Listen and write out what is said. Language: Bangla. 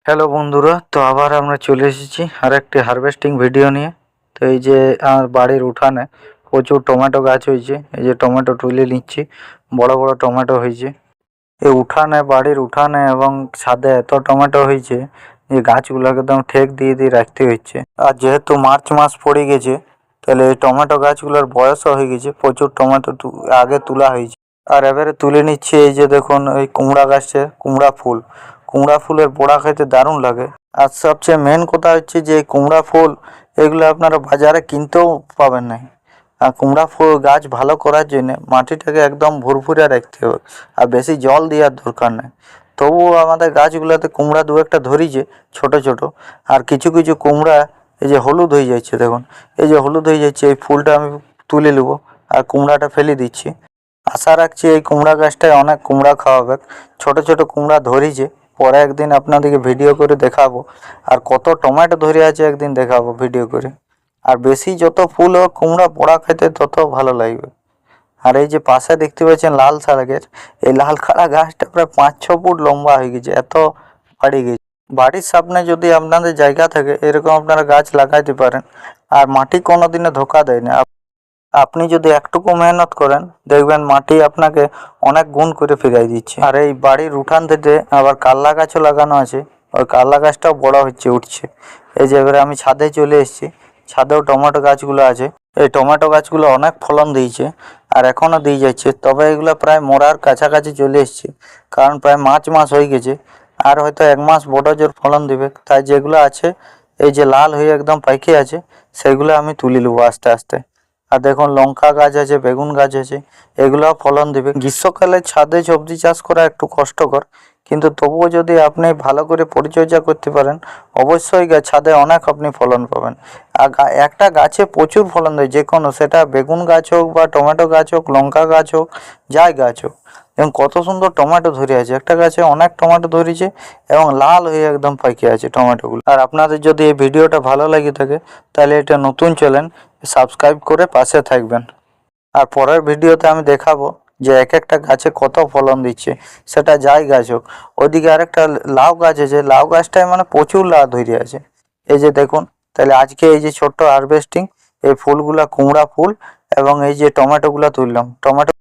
হ্যালো বন্ধুরা, তো আবার আমরা চলে এসেছি আর একটি হারভেস্টিং ভিডিও নিয়ে। তো এই যে আমার বাড়ির উঠানে প্রচুর টমেটো গাছ হয়েছে। এই যে টমেটো তুলে নিচ্ছি, বড় বড় টমেটো হয়েছে এই উঠানে, বাড়ির উঠানে এবং ছাদে এত টমেটো হয়েছে যে গাছগুলোকে একদম ঠেক দিয়ে দিয়ে রাখতে হচ্ছে। আর যেহেতু মার্চ মাস পড়ে গেছে, তাহলে এই টমেটো গাছগুলোর বয়সও হয়ে গেছে, প্রচুর টমেটো আগে তোলা হয়েছে। আর এবারে তুলে নিচ্ছি। এই যে দেখুন, এই কুমড়া গাছে কুমড়া ফুলের বড়া খেতে দারুণ লাগে। আর সবচেয়ে মেন কথা হচ্ছে যে এই কুমড়া ফুল এগুলো আপনারা বাজারে কিনতেও পাবেন না। আর কুমড়া ফুল গাছ ভালো করার জন্য মাটিটাকে একদম ভুরভুরে রাখতে হবে, আর বেশি জল দেওয়ার দরকার নেই। তবুও আমাদের গাছগুলোতে কুমড়া দু একটা ধরিছে ছোট ছোট। আর কিছু কিছু কুমড়া এই যে হলুদ হয়ে যাচ্ছে, দেখুন এই যে হলুদ হয়ে যাচ্ছে। এই ফুলটা আমি তুলে নেবো আর কুমড়াটা ফেলে দিচ্ছি। আশা রাখছি এই কুমড়া গাছটায় অনেক কুমড়া খাওয়াবে। ছোট ছোট কুমড়া ধরিছে, পরে একদিন আপনাদেরকে ভিডিও করে দেখাবো। আর কত টমেটো ধরে আছে একদিন দেখাবো ভিডিও করে। আর বেশি যত ফুল হোক কুমড়া পোড়া খেতে তত ভালো লাগবে। আর এই যে পাশে দেখতে পাচ্ছেন লাল শাকের, এই লাল খাড়া গাছটা প্রায় 5-6 ফুট লম্বা হয়ে গেছে, এত বাড়ি গেছে। বাড়ির সামনে যদি আপনাদের জায়গা থাকে এরকম আপনারা গাছ লাগাইতে পারেন। আর মাটি কোনোদিনও ধোকা দেয় না। আপনি যদি একটুকু মেহনত করেন দেখবেন মাটি আপনাকে অনেক গুণ করে ফিরাই দিচ্ছে। আর এই বাড়ির উঠান থেকে আবার কাল্লা গাছও লাগানো আছে, ওই কাল্লা গাছটাও বড় হচ্ছে, উঠছে। এই যে এবারে আমি ছাদে চলে এসেছি, ছাদেও টমেটো গাছগুলো আছে। এই টমেটো গাছগুলো অনেক ফলন দিয়েছে আর এখনও দিয়ে যাচ্ছে, তবে এগুলো প্রায় মরার কাছাকাছি চলে এসছে, কারণ প্রায় মার্চ মাস হয়ে গেছে। আর হয়তো 1 মাস বড় জোর ফলন দিবে। তাই যেগুলো আছে এই যে লাল হয়ে একদম পাইকে আছে, সেগুলো আমি তুলে নেবো আস্তে আস্তে। আর দেখুন লঙ্কা গাছ আছে, বেগুন গাছ আছে, এগুলোও ফলন দেবে। গ্রীষ্মকালে ছাদে সবজি চাষ করা একটু কষ্টকর, কিন্তু তবুও যদি আপনি ভালো করে পরিচর্যা করতে পারেন অবশ্যই ছাদে অনেক আপনি ফলন পাবেন। আর একটা গাছে প্রচুর ফলন দেয়, যে কোনো, সেটা বেগুন গাছ হোক বা টমেটো গাছ হোক, লঙ্কা গাছ হোক, যাই গাছ হোক। এবং কত সুন্দর টমেটো ধরে আছে, একটা গাছে অনেক টমেটো ধরেছে এবং লাল হয়ে একদম পাকে আছে টমেটোগুলো। আর আপনাদের যদি এই ভিডিওটা ভালো লাগে থাকে তাহলে এটা নতুন চ্যানেল, সাবস্ক্রাইব করে পাশে থাকবেন। আর পরের ভিডিওতে আমি দেখাবো যে এক একটা গাছে কত ফলন দিচ্ছে, সেটা যাই গাছ হোক। ওইদিকে আরেকটা লাউ গাছ আছে, লাউ গাছটায় মানে প্রচুর লাউ ধরে আছে, এই যে দেখুন। তাহলে আজকে এই যে ছোট্ট হারভেস্টিং, এই ফুলগুলা কুমড়া ফুল এবং এই যে টমেটোগুলা তুললাম, টমেটো